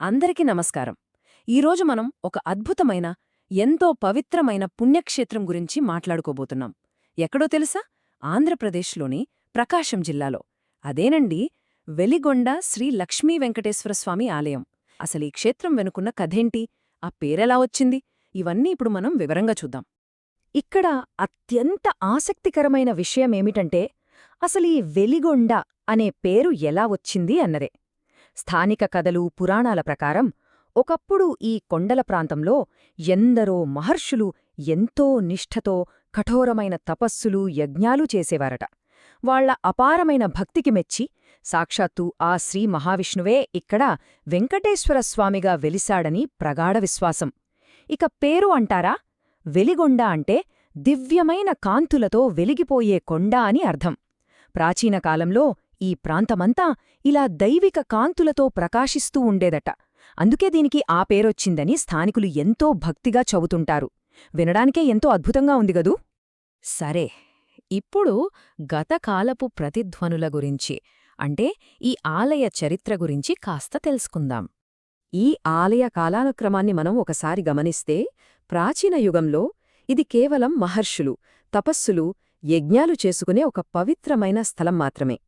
అందరికీ నమస్కారం. ఈరోజు మనం ఒక అద్భుతమైన, ఎంతో పవిత్రమైన పుణ్యక్షేత్రం గురించి మాట్లాడుకోబోతున్నాం. ఎక్కడో తెలుసా? ఆంధ్రప్రదేశ్లోని ప్రకాశం జిల్లాలో. అదేనండి, వెలిగొండ శ్రీ లక్ష్మీ వెంకటేశ్వరస్వామి ఆలయం. అసలీ క్షేత్రం వెనుకున్న కథేంటి? ఆ పేరెలా వచ్చింది? ఇవన్నీ ఇప్పుడు మనం వివరంగా చూద్దాం. ఇక్కడ అత్యంత ఆసక్తికరమైన విషయమేమిటంటే, అసలీ వెలిగొండ అనే పేరు ఎలా వచ్చింది అన్నదే. స్థానిక కథలు, పురాణాల ప్రకారం ఒకప్పుడు ఈ కొండల ప్రాంతంలో ఎందరో మహర్షులు ఎంతో నిష్ఠతో కఠోరమైన తపస్సులు, యజ్ఞాలు చేసేవారట. వాళ్ల అపారమైన భక్తికి మెచ్చి సాక్షాత్తు ఆ శ్రీ మహావిష్ణువే ఇక్కడ వెంకటేశ్వరస్వామిగా వెలిశాడని ప్రగాఢ విశ్వాసం. ఇక పేరు అంటారా? వెలిగొండ అంటే దివ్యమైన కాంతులతో వెలిగిపోయే కొండ అని అర్థం. ప్రాచీన కాలంలో ఈ ప్రాంతమంతా ఇలా దైవిక కాంతులతో ప్రకాశిస్తూ ఉండేదట. అందుకే దీనికి ఆ పేరొచ్చిందని స్థానికులు ఎంతో భక్తిగా చెబుతుంటారు. వినడానికే ఎంతో అద్భుతంగా ఉందిగదూ. సరే, ఇప్పుడు గతకాలపు ప్రతిధ్వనుల గురించి, అంటే ఈ ఆలయ చరిత్ర గురించి కాస్త తెలుసుకుందాం. ఈ ఆలయ కాలానుక్రమాన్ని మనం ఒకసారి గమనిస్తే, ప్రాచీన యుగంలో ఇది కేవలం మహర్షులు, తపస్సులు, యజ్ఞాలు చేసుకునే ఒక పవిత్రమైన స్థలం మాత్రమే.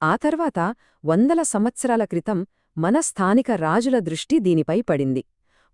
ఆ తర్వాత వందల సంవత్సరాల క్రితం మన స్థానిక రాజుల దృష్టి దీనిపై పడింది.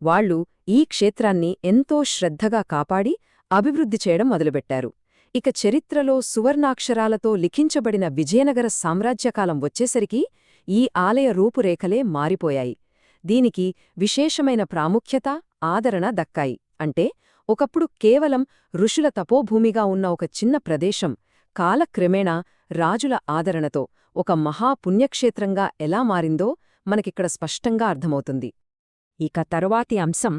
వాళ్లు ఈ క్షేత్రాన్ని ఎంతో శ్రద్ధగా కాపాడి అభివృద్ధి చేయడం మొదలుపెట్టారు. ఇక చరిత్రలో సువర్ణాక్షరాలతో లిఖించబడిన విజయనగర సామ్రాజ్యకాలం వచ్చేసరికి ఈ ఆలయ రూపురేఖలే మారిపోయాయి. దీనికి విశేషమైన ప్రాముఖ్యత, ఆదరణ దక్కాయి. అంటే ఒకప్పుడు కేవలం ఋషుల తపోభూమిగా ఉన్న ఒక చిన్న ప్రదేశం కాలక్రమేణా రాజుల ఆదరణతో ఒక మహాపుణ్యక్షేత్రంగా ఎలా మారిందో మనకిక్కడ స్పష్టంగా అర్థమవుతుంది. ఇక తరువాతి అంశం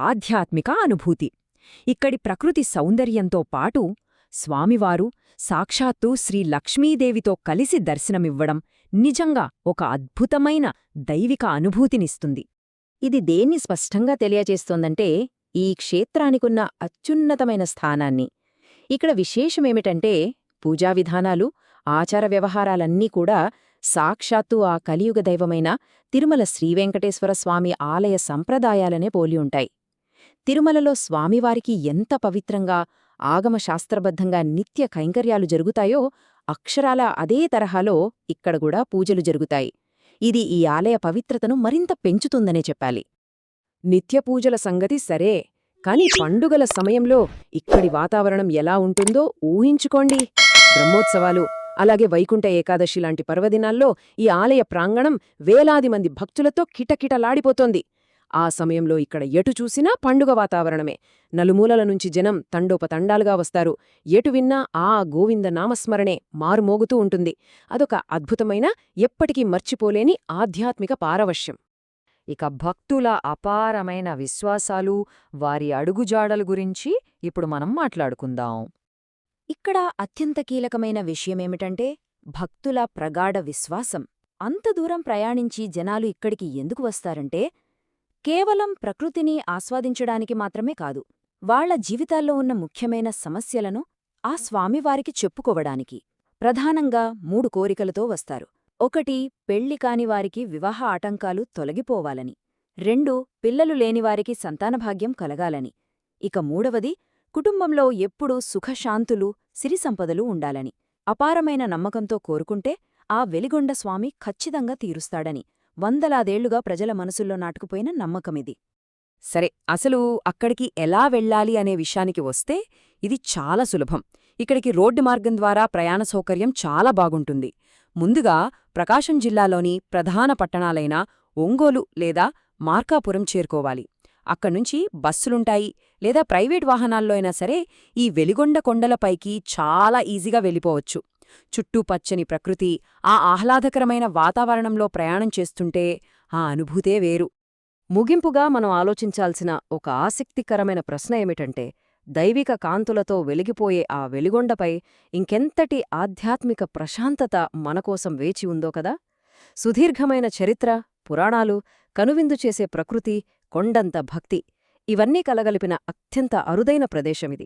ఆధ్యాత్మిక అనుభూతి. ఇక్కడి ప్రకృతి సౌందర్యంతో పాటు స్వామివారు సాక్షాత్తు శ్రీ లక్ష్మీదేవితో కలిసి దర్శనమివ్వడం నిజంగా ఒక అద్భుతమైన దైవిక అనుభూతినిస్తుంది. ఇది దేన్ని స్పష్టంగా తెలియజేస్తోందంటే, ఈ క్షేత్రానికున్న అత్యున్నతమైన స్థానాన్ని. ఇక్కడ విశేషమేమిటంటే, పూజా విధానాలు, ఆచార వ్యవహారాలన్నీ కూడా సాక్షాత్తు ఆ కలియుగ దైవమైన తిరుమల శ్రీవెంకటేశ్వరస్వామి ఆలయ సంప్రదాయాలనే పోలియుంటాయి. తిరుమలలో స్వామివారికి ఎంత పవిత్రంగా, ఆగమశాస్త్రబద్ధంగా నిత్య కైంకర్యాలు జరుగుతాయో అక్షరాల అదే తరహాలో ఇక్కడగూడా పూజలు జరుగుతాయి. ఇది ఈ ఆలయ పవిత్రతను మరింత పెంచుతుందనే చెప్పాలి. నిత్యపూజల సంగతి సరే, కాని పండుగల సమయంలో ఇక్కడి వాతావరణం ఎలా ఉంటుందో ఊహించుకోండి. బ్రహ్మోత్సవాలు, అలాగే వైకుంఠ ఏకాదశి లాంటి పర్వదినాల్లో ఈ ఆలయ ప్రాంగణం వేలాది మంది భక్తులతో కిటకిటలాడిపోతోంది. ఆ సమయంలో ఇక్కడ ఎటు చూసినా పండుగ వాతావరణమే. నలుమూలల నుంచి జనం తండోపతండాలుగా వస్తారు. ఎటు విన్నా ఆ గోవింద నామస్మరణే మారుమోగుతూ ఉంటుంది. అదొక అద్భుతమైన, ఎప్పటికీ మర్చిపోలేని ఆధ్యాత్మిక పారవశ్యం. ఇక భక్తుల అపారమైన విశ్వాసాలు, వారి అడుగుజాడల గురించి ఇప్పుడు మనం మాట్లాడుకుందాం. ఇక్కడ అత్యంత కీలకమైన విషయమేమిటంటే, భక్తుల ప్రగాఢ విశ్వాసం. అంత దూరం ప్రయాణించి జనాలు ఇక్కడికి ఎందుకు వస్తారంటే, కేవలం ప్రకృతిని ఆస్వాదించడానికి మాత్రమే కాదు, వాళ్ల జీవితాల్లో ఉన్న ముఖ్యమైన సమస్యలను ఆ స్వామివారికి చెప్పుకోవడానికి. ప్రధానంగా 3 కోరికలతో వస్తారు. 1. పెళ్లి కానివారికి వివాహ ఆటంకాలు తొలగిపోవాలని. 2. పిల్లలు లేనివారికి సంతానభాగ్యం కలగాలని. ఇక 3వది, కుటుంబంలో ఎప్పుడూ సుఖశాంతులు, సిరిసంపదలు ఉండాలని. అపారమైన నమ్మకంతో కోరుకుంటే ఆ వెలిగొండ స్వామి ఖచ్చితంగా తీరుస్తాడని వందలాదేళ్లుగా ప్రజల మనసుల్లో నాటుకుపోయిన నమ్మకమిది. సరే, అసలు అక్కడికి ఎలా వెళ్ళాలి అనే విషయానికి వస్తే ఇది చాలా సులభం. ఇక్కడికి రోడ్డు మార్గం ద్వారా ప్రయాణ సౌకర్యం చాలా బాగుంటుంది. ముందుగా ప్రకాశం జిల్లాలోని ప్రధాన పట్టణాలైన ఒంగోలు లేదా మార్కాపురం చేరుకోవాలి. అక్కడ్నుంచి బస్సులుంటాయి, లేదా ప్రైవేట్ వాహనాల్లో అయినా సరే ఈ వెలిగొండ కొండలపైకి చాలా ఈజీగా వెళ్ళిపోవచ్చు. చుట్టూ పచ్చని ప్రకృతి, ఆ ఆహ్లాదకరమైన వాతావరణంలో ప్రయాణం చేస్తుంటే ఆ అనుభూతే వేరు. ముగింపుగా మనం ఆలోచించాల్సిన ఒక ఆసక్తికరమైన ప్రశ్న ఏమిటంటే, దైవిక కాంతులతో వెలిగిపోయే ఆ వెలిగొండపై ఇంకెంతటి ఆధ్యాత్మిక ప్రశాంతత మనకోసం వేచి ఉందో కదా. సుదీర్ఘమైన చరిత్ర, పురాణాలు, కనువిందు చేసే ప్రకృతి, కొండంత భక్తి, ఇవన్నీ కలగలిపిన అత్యంత అరుదైన ప్రదేశమిది.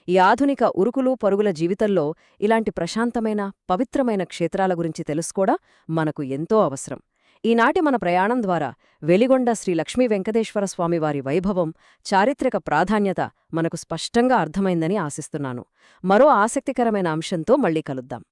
ఈ ఆధునిక ఉరుకులు పరుగుల జీవితంలో ఇలాంటి ప్రశాంతమైన, పవిత్రమైన క్షేత్రాల గురించి తెలుసుకోవడం మనకు ఎంతో అవసరం. ఈనాటి మన ప్రయాణం ద్వారా వెలిగొండ శ్రీ లక్ష్మీ వెంకటేశ్వర స్వామివారి వైభవం, చారిత్రక ప్రాధాన్యత మనకు స్పష్టంగా అర్థమైందని ఆశిస్తున్నాను. మరో ఆసక్తికరమైన అంశంతో మళ్ళీ కలుద్దాం.